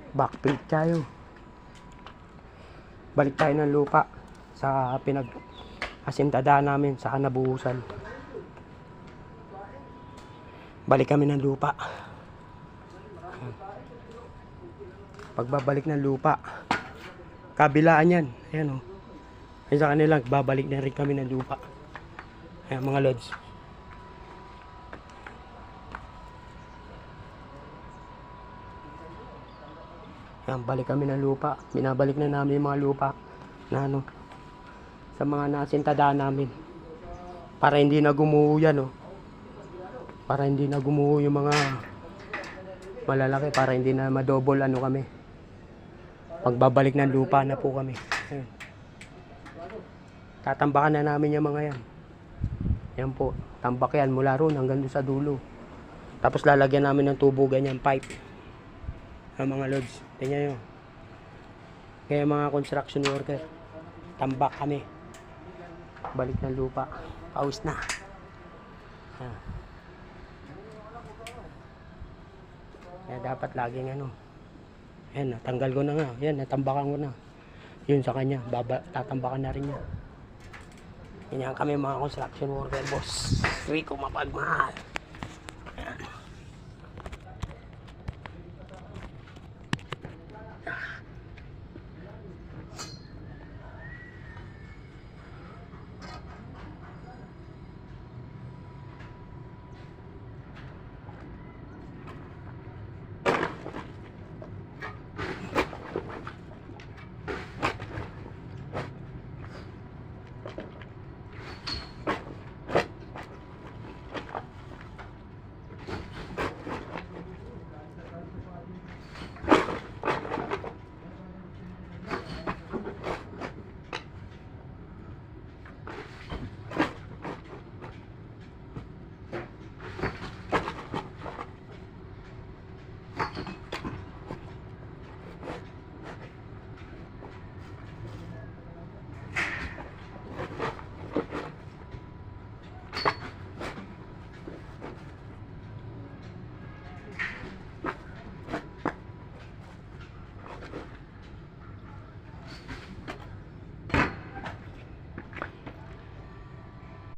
Backplate tayo. Balik tayo ng lupa sa pinag-asintadaan namin sa kanabuhusan. Balik kami ng lupa. Pagbabalik ng lupa, kabilaan yan. Ayan o. Ay sa kanila, babalik na rin kami ng lupa. Ayan mga lods. Ayan, balik kami ng lupa. Binabalik na namin yung mga lupa na ano, sa mga nasintadaan namin. Para hindi na gumuho yan o. Para hindi na gumuho yung mga malalaki. Para hindi na madouble ano kami. Pagbabalik ng lupa na po kami. Ayan. Tatambakan na namin yung mga yan. Yan po. Tambak yan mula roon hanggang doon sa dulo. Tapos lalagyan namin ng tubo ganyan pipe. Ang mga lods. Tingnan nyo. Kaya mga construction worker. Tambak kami. Balik ng lupa. Pawis na. Ayan. Kaya dapat laging ano. Ayan, natanggal ko na nga. Ayan, natambakan ko na. Yun sa kanya. Tatambakan na rin niya. Ganyan kami mga construction worker, boss. Rico mapagmahal.